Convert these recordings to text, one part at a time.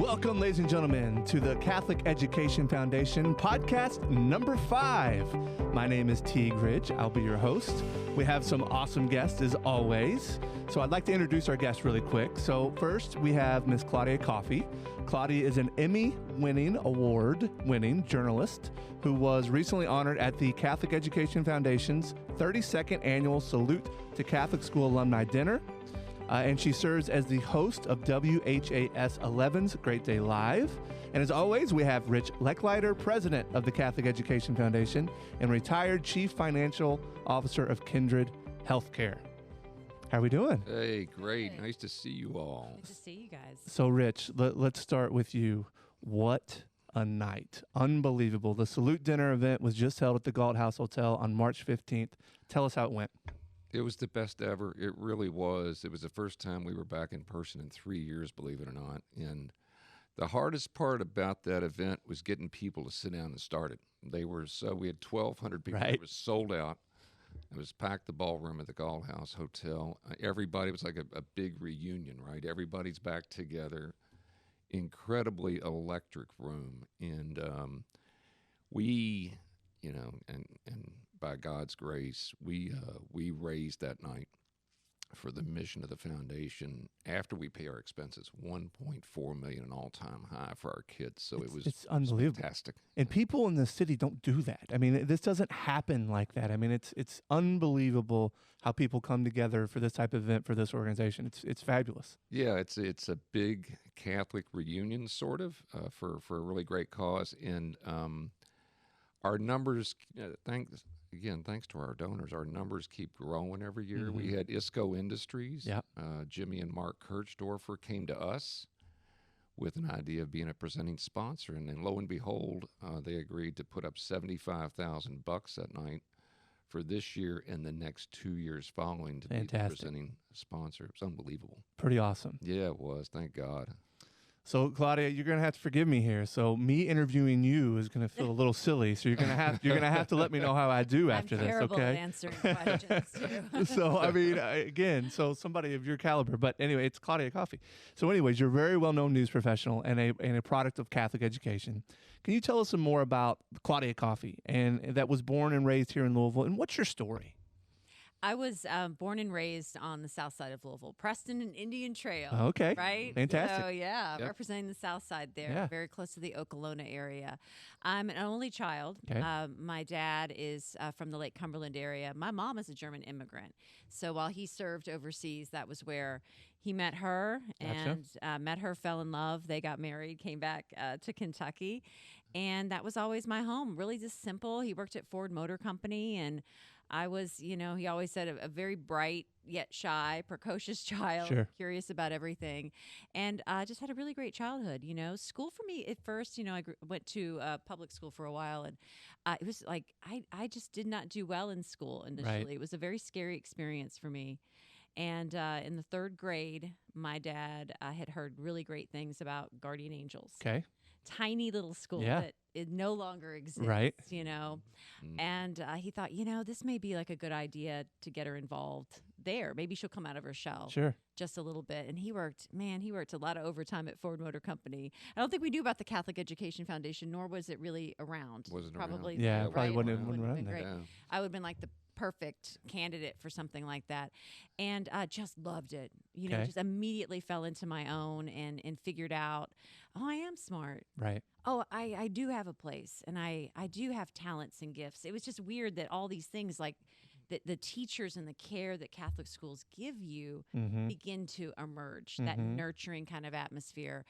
Welcome, ladies and gentlemen, to the Catholic Education Foundation podcast number 5. My name is Teague Ridge. I'll be your host. We have some awesome guests as always. So I'd like to introduce our guests really quick. So first, we have Miss Claudia Coffey. Claudia is an Emmy Award-winning journalist who was recently honored at the Catholic Education Foundation's 32nd Annual Salute to Catholic School Alumni Dinner. And she serves as the host of WHAS 11's Great Day Live. And as always, we have Rich Lechleiter, president of the Catholic Education Foundation and retired chief financial officer of Kindred Healthcare. How are we doing? Hey, great. Hey. Nice to see you all. Good to see you guys. So, Rich, let's start with you. What a night. Unbelievable. The Salute Dinner event was just held at the Galt House Hotel on March 15th. Tell us how it went. It was the best ever. It really was. It was the first time we were back in person in 3 years, believe it or not. And the hardest part about that event was getting people to sit down and start it. We had 1,200 people. Right. It was sold out. It was packed, the ballroom at the Galt House Hotel. Everybody, it was like a big reunion, right? Everybody's back together. Incredibly electric room. And we, and by God's grace, we raised that night for the mission of the foundation after we pay our expenses, $1.4 million, an all-time high for our kids. So it's unbelievable. Fantastic. And people in the city don't do that. I mean, this doesn't happen like that. I mean, it's unbelievable how people come together for this type of event for this organization. It's fabulous. Yeah, it's a big Catholic reunion, sort of, for a really great cause. And our numbers, thanks to our donors, our numbers keep growing every year. Mm-hmm. We had ISCO Industries. Yep. Jimmy and Mark Kirchdorfer came to us with an idea of being a presenting sponsor, and then lo and behold, they agreed to put up $75,000 that night for this year and the next 2 years following to be the presenting sponsor. It was unbelievable. Pretty awesome. Yeah, it was. Thank God. So, Claudia, you're going to have to forgive me here. So, me interviewing you is going to feel a little silly. So, you're going to have to let me know how I do after this, terrible okay? at answering questions, too. So, I mean, again, somebody of your caliber. But anyway, it's Claudia Coffey. So, anyways, you're a very well-known news professional and a product of Catholic education. Can you tell us some more about Claudia Coffey, and that was born and raised here in Louisville? And what's your story? I was born and raised on the south side of Louisville, Preston and Indian Trail. Okay. Right? Fantastic. So, yeah, Yep. representing the south side there, Yeah. very close to the Okolona area. I'm an only child. Okay. My dad is from the Lake Cumberland area. My mom is a German immigrant. So while he served overseas, that was where he met her and fell in love. They got married, came back to Kentucky. And that was always my home, really just simple. He worked at Ford Motor Company, and I was, he always said a very bright yet shy, precocious child, Sure. curious about everything. And I just had a really great childhood, School for me at first, I went to public school for a while, and it was like I just did not do well in school initially. Right. It was a very scary experience for me. And in the 3rd grade, my dad had heard really great things about guardian angels. Okay. Tiny little school Yeah. that it no longer exists, Right. And he thought, this may be like a good idea to get her involved there. Maybe she'll come out of her shell Sure. just a little bit. And he worked a lot of overtime at Ford Motor Company. I don't think we knew about the Catholic Education Foundation, nor was it really around. Wasn't probably around. Yeah, right? probably wouldn't have Wouldn't been have around been then. great. Yeah. I would have been like the perfect candidate for something like that. And just loved it. Okay. Just immediately fell into my own and figured out, I am smart. Right. Oh, I do have a place, and I do have talents and gifts. It was just weird that all these things, like the teachers and the care that Catholic schools give you, Mm-hmm. begin to emerge, that nurturing kind of atmosphere.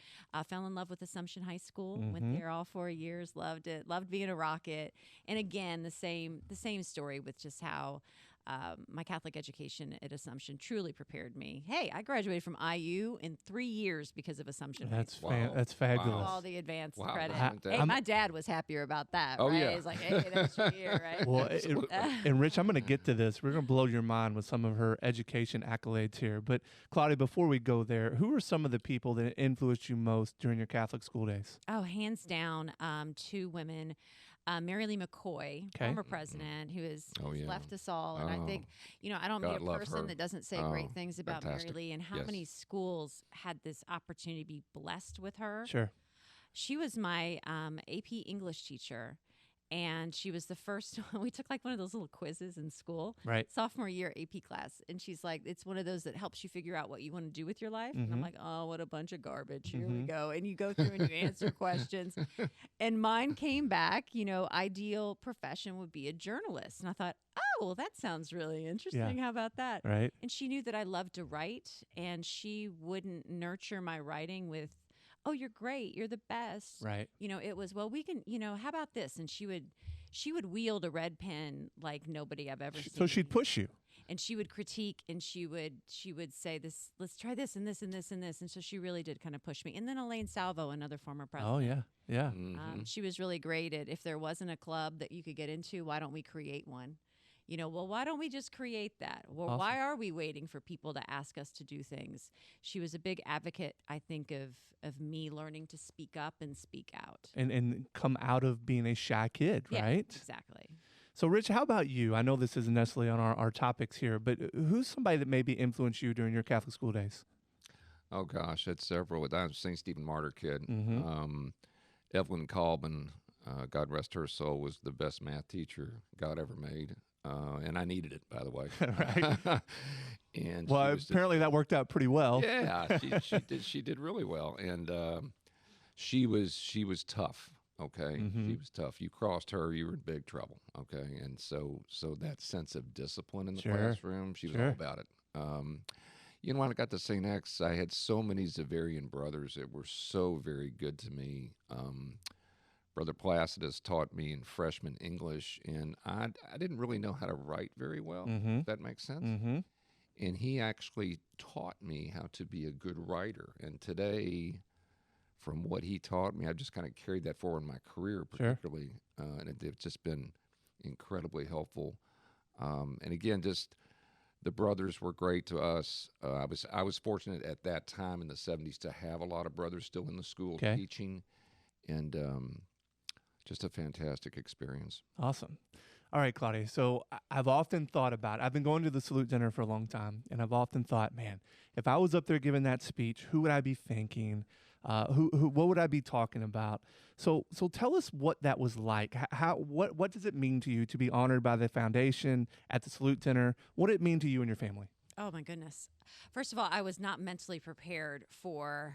Fell in love with Assumption High School, went there all 4 years, loved it, loved being a Rocket. And again, the same story with just how my Catholic education at Assumption truly prepared me. Hey, I graduated from IU in 3 years because of Assumption. That's Wow. that's fabulous. Wow. All the advanced Wow. credit. Hey, My dad was happier about that. Oh, right? yeah. He's like, hey, that's your year, right? Well, Absolutely. and Rich, I'm going to get to this. We're going to blow your mind with some of her education accolades here. But Claudia, before we go there, who are some of the people that influenced you most during your Catholic school days? Oh, hands down, 2 women. Mary Lee McCoy, former president, who has left us all. And I think, I don't meet a person that doesn't say great things about Mary Lee, and how many schools had this opportunity to be blessed with her. Sure. She was my AP English teacher. And she was the first one. We took like one of those little quizzes in school, sophomore year AP class. And she's like, it's one of those that helps you figure out what you want to do with your life. And I'm like, oh, what a bunch of garbage. Here we go. And you go through and you answer questions. And mine came back, ideal profession would be a journalist. And I thought, oh, well, that sounds really interesting. How about that? Right. And she knew that I loved to write. And she wouldn't nurture my writing with, oh, you're great, you're the best. Right. It was, well, we can, how about this? And she would wield a red pen like nobody I've ever seen. So she'd push you. And she would critique, and she would say this, let's try this and this and this and this. And so she really did kind of push me. And then Elaine Salvo, another former president. Oh, yeah. Yeah. She was really great at, if there wasn't a club that you could get into, why don't we create one? Well, why don't we just create that? Well, why are we waiting for people to ask us to do things? She was a big advocate, I think, of me learning to speak up and speak out. And come out of being a shy kid, right? Exactly. So, Rich, how about you? I know this isn't necessarily on our topics here, but who's somebody that maybe influenced you during your Catholic school days? Oh, gosh, it's several. I was a St. Stephen Martyr kid. Evelyn Colbin, God rest her soul, was the best math teacher God ever made. And I needed it, by the way. Right. And well, apparently that worked out pretty well. Yeah, she did really well, and she was tough. Okay, she was tough. You crossed her, you were in big trouble. Okay, and so that sense of discipline in the classroom, she was all about it. When I got to St. X, I had so many Xaverian brothers that were so very good to me. Brother Placidus taught me in freshman English, and I didn't really know how to write very well, if that makes sense. And he actually taught me how to be a good writer. And today, from what he taught me, I've just kind of carried that forward in my career, particularly. And it's just been incredibly helpful. And again, just the brothers were great to us. I was fortunate at that time in the 70s to have a lot of brothers still in the school teaching. And just a fantastic experience. Awesome. All right, Claudia. So I've often thought about, I've been going to the salute dinner for a long time, and I've often thought, man, if I was up there giving that speech, who would I be thanking? What would I be talking about? So tell us what that was like. What does it mean to you to be honored by the foundation at the salute dinner? What did it mean to you and your family? Oh, my goodness. First of all, I was not mentally prepared for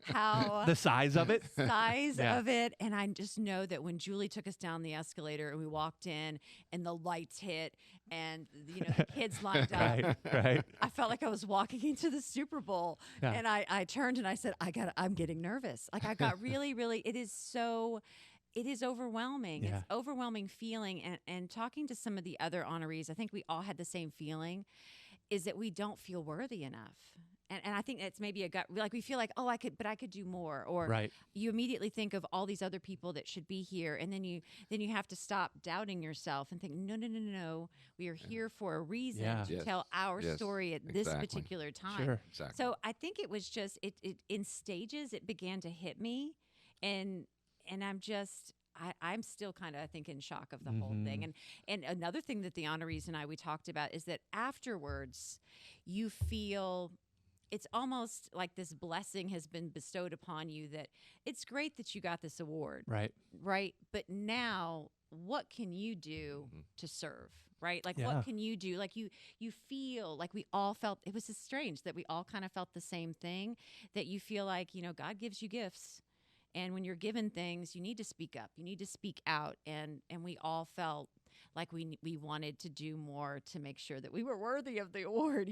how the size of it. Of it. And I just know that when Julie took us down the escalator and we walked in and the lights hit and the kids lined up, right. I felt like I was walking into the Super Bowl. Yeah. And I turned and I said, I'm getting nervous. Like I got really, really, it is overwhelming. Yeah. It's overwhelming feeling. And talking to some of the other honorees, I think we all had the same feeling, is that we don't feel worthy enough. And I think it's maybe a gut, like we feel like, oh, I could do more. Or you immediately think of all these other people that should be here. And then you have to stop doubting yourself and think, no. We are here for a reason to tell our story at this particular time. Sure. Exactly. So I think it was just, it in stages, it began to hit me. And I'm still kind of, I think, in shock of the whole thing. And another thing that the honorees and we talked about is that afterwards you feel it's almost like this blessing has been bestowed upon you, that it's great that you got this award. Right. But now what can you do to serve? Right? Like, what can you do? Like, you feel like we all felt, it was just strange that we all kind of felt the same thing, that you feel like, God gives you gifts. And when you're given things, you need to speak up. You need to speak out. And we all felt like we wanted to do more to make sure that we were worthy of the award,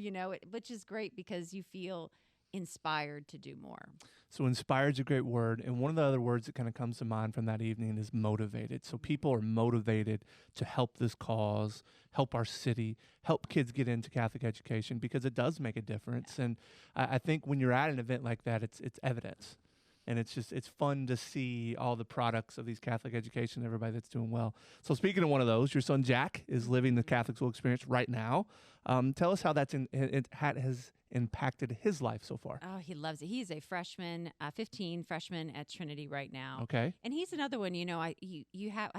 which is great because you feel inspired to do more. So inspired is a great word. And one of the other words that kind of comes to mind from that evening is motivated. So people are motivated to help this cause, help our city, help kids get into Catholic education, because it does make a difference. And I think when you're at an event like that, it's evidence. And it's fun to see all the products of these Catholic education, everybody that's doing well. So speaking of one of those, your son Jack is living the Catholic school experience right now. Tell us how that's has impacted his life so far? Oh, he loves it. He's a freshman, 15 freshman at Trinity right now. Okay. And he's another one, I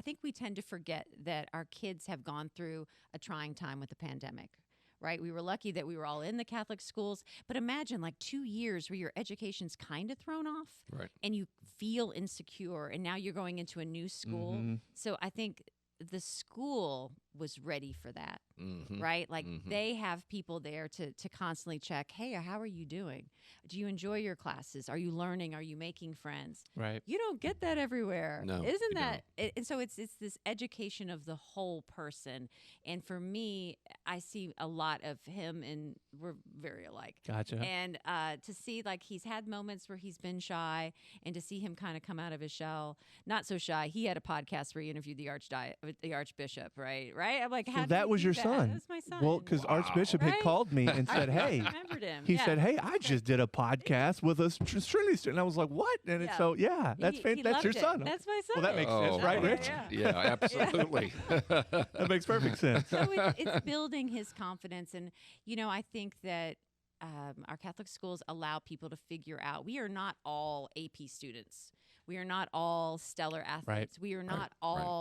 think we tend to forget that our kids have gone through a trying time with the pandemic. Right? We were lucky that we were all in the Catholic schools, but imagine like 2 years where your education's kind of thrown off, Right. and you feel insecure, and now you're going into a new school. Mm-hmm. So I think the school was ready for that, Mm-hmm. right? Like Mhm. they have people there to constantly check, hey, how are you doing? Do you enjoy your classes? Are you learning? Are you making friends? Right. You don't get that everywhere. No, Isn't you that? And so it's this education of the whole person. And for me, I see a lot of him, and we're very alike. Gotcha. And to see like he's had moments where he's been shy, and to see him kind of come out of his shell, not so shy. He had a podcast where he interviewed the Archbishop, right? I'm like, how So did that you was do your that? son. That was my son. Well, because Archbishop had Right? called me and said, hey, remembered him. he Yeah. said, hey, I just did a podcast with a Trinity student. And I was like, what? And Yeah. so, yeah, that's He that's your loved it. son. That's my son. Well, that makes sense, right, Yeah, Rich? yeah. Yeah, absolutely. That makes perfect sense. So it's building his confidence. And, I think that our Catholic schools allow people to figure out we are not all AP students. We are not all stellar athletes. We are not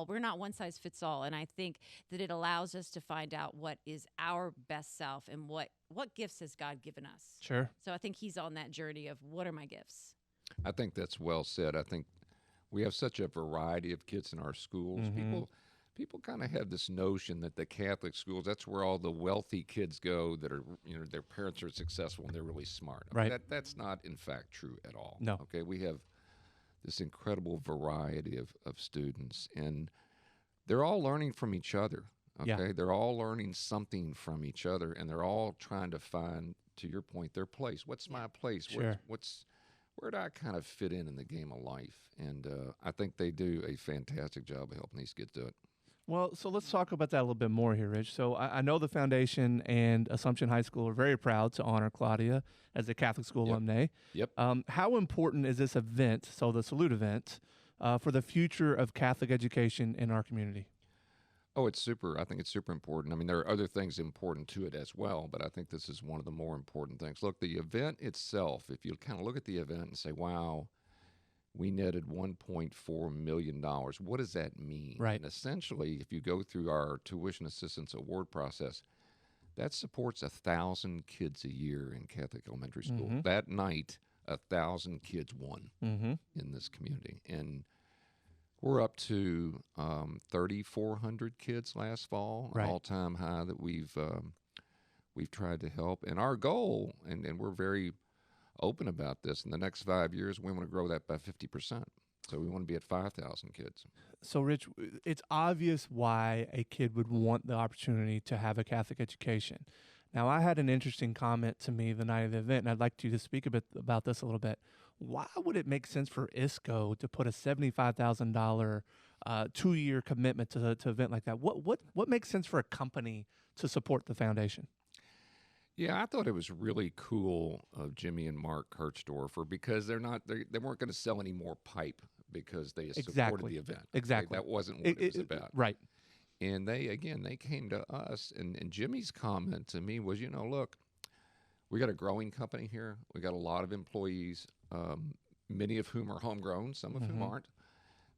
we're not one size fits all. And I think that it allows us to find out what is our best self and what gifts has God given us. Sure. So I think he's on that journey of what are my gifts? I think that's well said. I think we have such a variety of kids in our schools. Mm-hmm. People kind of have this notion that the Catholic schools, that's where all the wealthy kids go that are, their parents are successful and they're really smart. I mean, Right. That's not, in fact, true at all. No. Okay, we have this incredible variety of students, and they're all learning from each other. Okay, Yeah. they're all learning something from each other, and they're all trying to find, to your point, their place. What's my place? Sure. Where do I kind of fit in the game of life? And I think they do a fantastic job of helping these kids do it. Well, so let's talk about that a little bit more here, Rich. So I know the Foundation and Assumption High School are very proud to honor Claudia as a Catholic school alumni. Yep. How important is this event, so the Salute event, for the future of Catholic education in our community? Oh, it's super. I think it's super important. I mean, there are other things important to it as well, but I think this is one of the more important things. Look, the event itself, if you kind of look at the event and say, wow, we netted $1.4 million. What does that mean? Right. And essentially, if you go through our tuition assistance award process, that supports 1,000 kids a year in Catholic elementary school. Mm-hmm. That night, 1,000 kids won Mm-hmm. in this community. And we're up to 3,400 kids last fall, Right. an all-time high that we've tried to help. And our goal, and we're very open about this, in the next 5 years, we want to grow that by 50%. So we want to be at 5,000 kids. So, Rich, it's obvious why a kid would want the opportunity to have a Catholic education. Now, I had an interesting comment to me the night of the event, and I'd like you to speak a bit about this a little bit. Why would it make sense for ISCO to put a $75,000 2-year commitment to an event like that? What makes sense for a company to support the foundation? Yeah, I thought it was really cool of Jimmy and Mark Kirchdorfer because they weren't going to sell any more pipe because they supported Exactly. the event. Exactly. That wasn't what it was about. Right. And they came to us, and Jimmy's comment to me was, look, we got a growing company here. We got a lot of employees, many of whom are homegrown, some of whom aren't.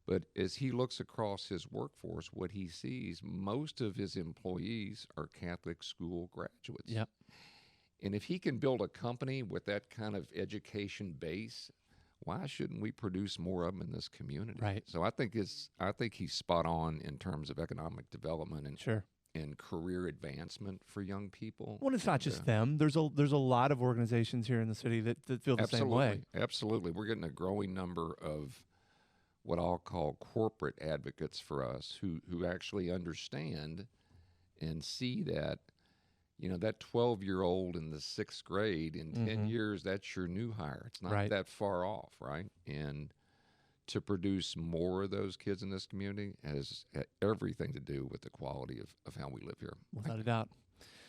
But as he looks across his workforce, what he sees, most of his employees are Catholic school graduates. Yep. And if he can build a company with that kind of education base, why shouldn't we produce more of them in this community? Right. So I think he's spot on in terms of economic development and Sure. and career advancement for young people. Well, it's not just them. There's a lot of organizations here in the city that feel the same way. Absolutely. We're getting a growing number of what I'll call corporate advocates for us who actually understand and see that, that 12-year-old in the 6th grade, in 10 years, that's your new hire. It's not Right. that far off, right? And to produce more of those kids in this community has everything to do with the quality of how we live here. Without a doubt.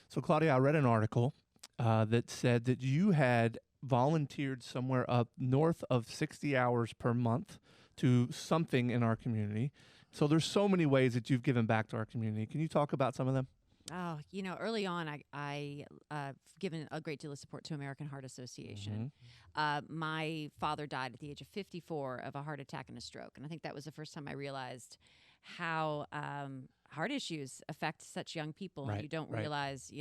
So, Claudia, I read an article that said that you had volunteered somewhere up north of 60 hours per month to something in our community. So there's so many ways that you've given back to our community. Can you talk about some of them? Oh, early on, I've given a great deal of support to American Heart Association. My father died at the age of 54 of a heart attack and a stroke, and I think that was the first time I realized how heart issues affect such young people, and you don't realize,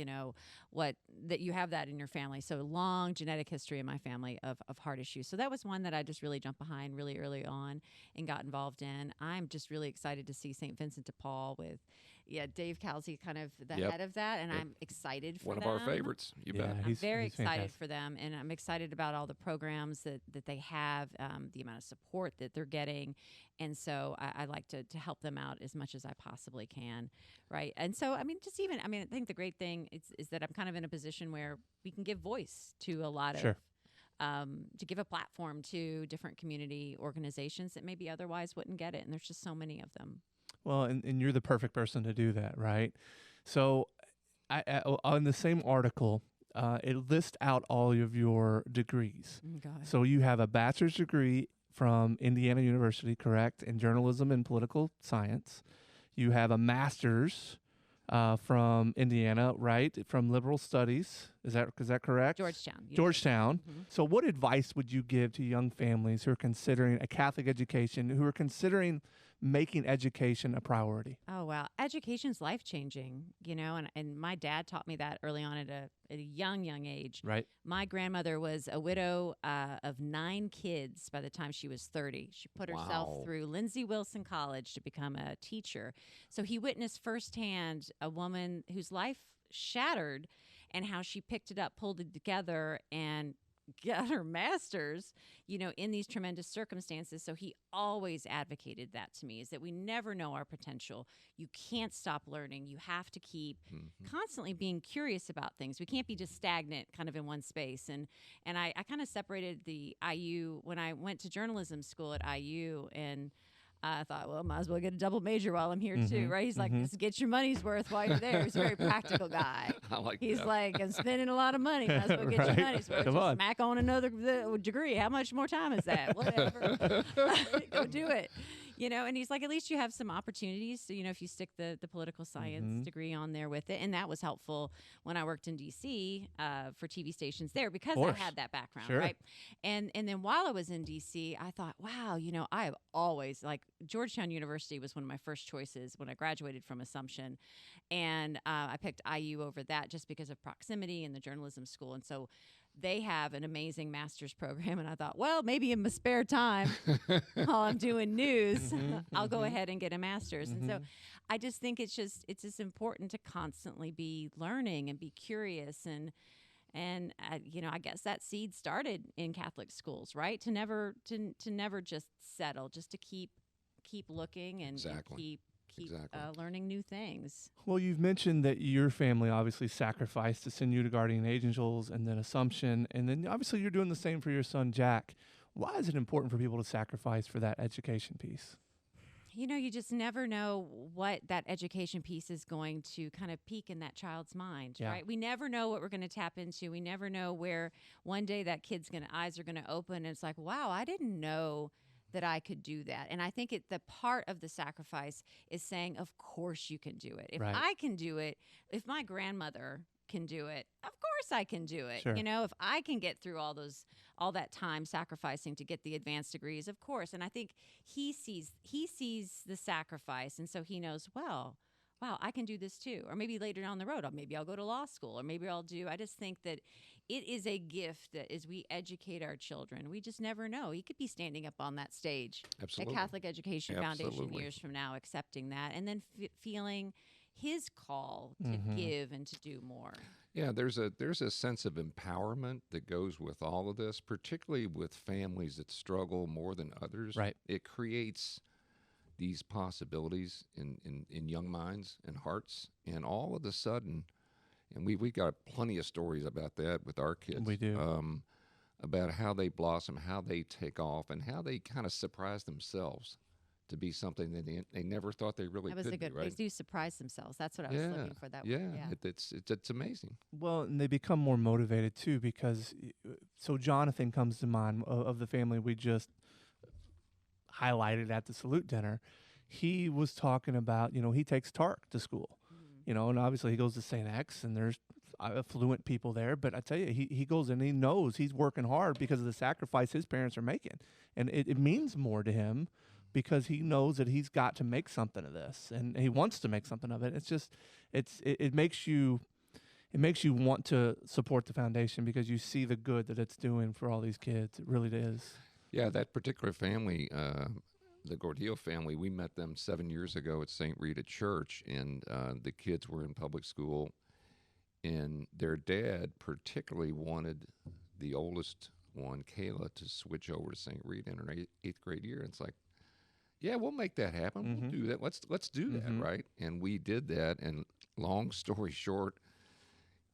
that you have that in your family. So long genetic history in my family of heart issues. So that was one that I just really jumped behind really early on and got involved in. I'm just really excited to see St. Vincent de Paul with, Dave Kelsey kind of the head of that, and I'm excited for one them. of our favorites. You bet. I'm very excited fantastic for them, and I'm excited about all the programs that they have, the amount of support that they're getting, and so I like to help them out as much as I possibly can, right? And so, I think the great thing is that I'm kind of in a position where we can give voice to a lot of, to give a platform to different community organizations that maybe otherwise wouldn't get it, and there's just so many of them. Well, and you're the perfect person to do that, right? So on the same article, it lists out all of your degrees. So you have a bachelor's degree from Indiana University, correct, in journalism and political science. You have a master's from Indiana, right, from liberal studies. Is that correct? Georgetown. So what advice would you give to young families who are considering a Catholic education, who are considering making education a priority? Oh, wow. Education's life-changing, and my dad taught me that early on at a young age. Right. My grandmother was a widow of 9 kids by the time she was 30. She put herself through Lindsey Wilson College to become a teacher. So he witnessed firsthand a woman whose life shattered and how she picked it up, pulled it together, and got her master's, in these tremendous circumstances. So he always advocated that to me, is that we never know our potential. You can't stop learning. You have to keep constantly being curious about things. We can't be just stagnant kind of in one space. And I kind of separated the IU when I went to journalism school at IU, and I thought, well, might as well get a double major while I'm here too, right? He's like, just get your money's worth while you're there. He's a very practical guy. I like He's that. like, I'm spending a lot of money. Might as well get your money's worth. Just smack on another degree. How much more time is that? Whatever. Go do it. And he's like, at least you have some opportunities. So, if you stick the political science degree on there with it. And that was helpful when I worked in D.C. For TV stations there, because I had that background, right? And then while I was in D.C., I thought, wow, I have always, Georgetown University was one of my first choices when I graduated from Assumption. And I picked IU over that just because of proximity and the journalism school. And so they have an amazing master's program, and I thought, well, maybe in my spare time while I'm doing news, I'll go ahead and get a master's. And so I just think it's just important to constantly be learning and be curious, and I guess that seed started in Catholic schools, right? To never just settle, just to keep looking and keep learning new things. Well, you've mentioned that your family obviously sacrificed to send you to Guardian Angels and then Assumption, and then obviously you're doing the same for your son, Jack. Why is it important for people to sacrifice for that education piece? You just never know what that education piece is going to kind of peak in that child's mind, right? We never know what we're going to tap into. We never know where one day that kid's eyes are going to open, and it's like, wow, I didn't know that I could do that. And I think the part of the sacrifice is saying, of course you can do it. If I can do it, if my grandmother can do it, of course I can do it. If I can get through all that time sacrificing to get the advanced degrees, of course. And I think he sees the sacrifice, and so he knows, well, wow, I can do this too. Or maybe later down the road, maybe I'll go to law school, or maybe I just think that it is a gift that as we educate our children, we just never know. He could be standing up on that stage at Catholic Education Foundation years from now, accepting that, and then feeling his call to give and to do more. Yeah, there's a sense of empowerment that goes with all of this, particularly with families that struggle more than others. Right. It creates these possibilities in young minds and hearts, and all of a sudden, and we got plenty of stories about that with our kids. We do. About how they blossom, how they take off, and how they kind of surprise themselves to be something that they never thought they really could be. That was a good. Right? They do surprise themselves. That's what I was looking for. That yeah, one. Yeah, it's amazing. Well, and they become more motivated too, because so Jonathan comes to mind of the family we just highlighted at the salute dinner. He was talking about, he takes TARC to school. and obviously he goes to St. X, and there's affluent people there. But I tell you, he goes in and he knows he's working hard because of the sacrifice his parents are making. And it means more to him because he knows that he's got to make something of this, and he wants to make something of it. It's just, it makes you want to support the foundation because you see the good that it's doing for all these kids. It really is. Yeah, that particular family, the Gordillo family, we met them 7 years ago at St. Rita Church, and the kids were in public school, and their dad particularly wanted the oldest one, Kayla, to switch over to St. Rita in her eighth grade year. And it's like, yeah, we'll make that happen. Mm-hmm. We'll do that. Let's do that, right? And we did that. And long story short,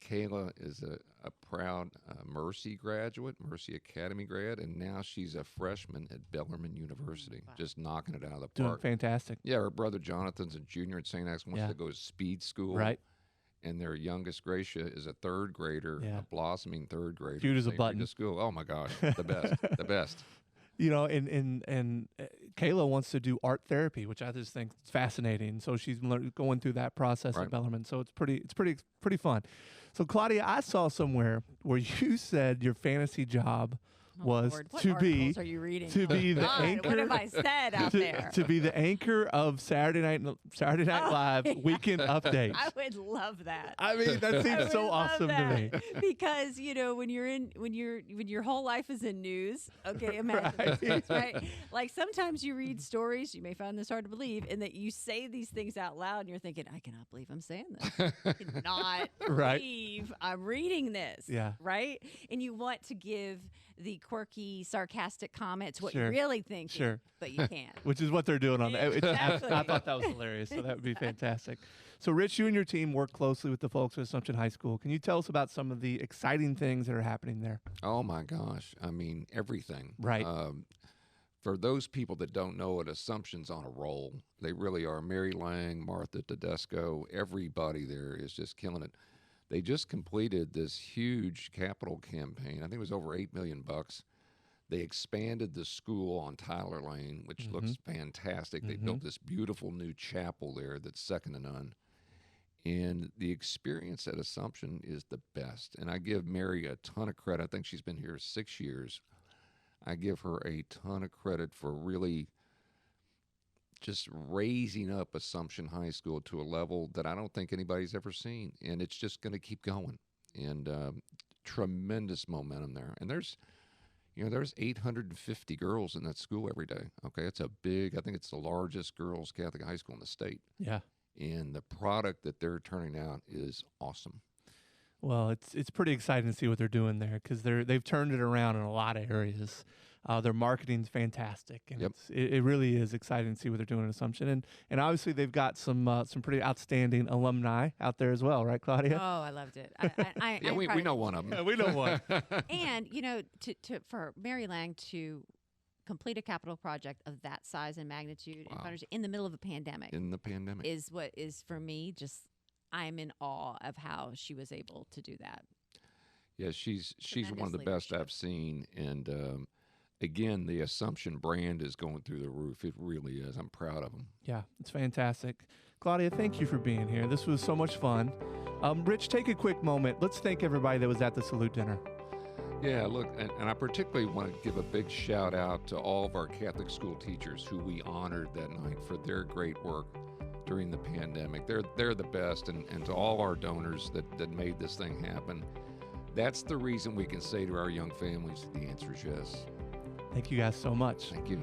Kayla is a proud Mercy graduate, Mercy Academy grad, and now she's a freshman at Bellarmine University, just knocking it out of the park. Doing fantastic. Yeah, her brother Jonathan's a junior at St. X, wants to go to speed school. Right. And their youngest, Gracia, is a third grader, a blossoming third grader. Cute as a button. To school. Oh, my gosh, the best, the best. And Kayla wants to do art therapy, which I just think is fascinating. So she's going through that process at Bellarmine. So it's pretty fun. So Claudia, I saw somewhere where you said your fantasy job was to be are you reading? To be the anchor. What have I said out there? To be the anchor of Saturday Night Live Weekend Updates. I would love that. I mean, that seems so awesome to me. Because when your whole life is in news, okay, imagine this, right? Like sometimes you read stories, you may find this hard to believe, and that you say these things out loud, and you're thinking, I cannot believe I'm saying this. I cannot believe I'm reading this. Yeah. Right? And you want to give the quirky, sarcastic comments what you're really thinking, but you can't. Which is what they're doing on that. Exactly. I thought that was hilarious, so that would be fantastic. So, Rich, you and your team work closely with the folks at Assumption High School. Can you tell us about some of the exciting things that are happening there? Oh, my gosh. I mean, everything. Right. For those people that don't know it, Assumption's on a roll. They really are. Mary Lang, Martha Tedesco, everybody there is just killing it. They just completed this huge capital campaign. I think it was over $8 million. They expanded the school on Tyler Lane, which looks fantastic. They built this beautiful new chapel there that's second to none. And the experience at Assumption is the best. And I give Mary a ton of credit. I think she's been here 6 years. I give her a ton of credit for really just raising up Assumption High School to a level that I don't think anybody's ever seen. And it's just going to keep going. And tremendous momentum there. And there's 850 girls in that school every day. Okay, it's I think it's the largest girls Catholic high school in the state. Yeah. And the product that they're turning out is awesome. Well, it's pretty exciting to see what they're doing there because they've turned it around in a lot of areas. Their marketing's fantastic, and it really is exciting to see what they're doing at Assumption. And obviously they've got some pretty outstanding alumni out there as well, right, Claudia? Oh, I loved it. We know one of them. Yeah, we know one. And for Mary Lang to complete a capital project of that size and magnitude in the middle of a pandemic. Is what is for me just. I'm in awe of how she was able to do that. Yeah, she's one of the best I've seen, and again, the Assumption brand is going through the roof. It really is. I'm proud of them. Yeah, it's fantastic. Claudia, thank you for being here. This was so much fun. Rich, take a quick moment. Let's thank everybody that was at the salute dinner. Yeah, look, and I particularly want to give a big shout out to all of our Catholic school teachers who we honored that night for their great work during the pandemic. They're the best, and to all our donors that made this thing happen. That's the reason we can say to our young families, the answer is yes. Thank you guys so much. Thank you.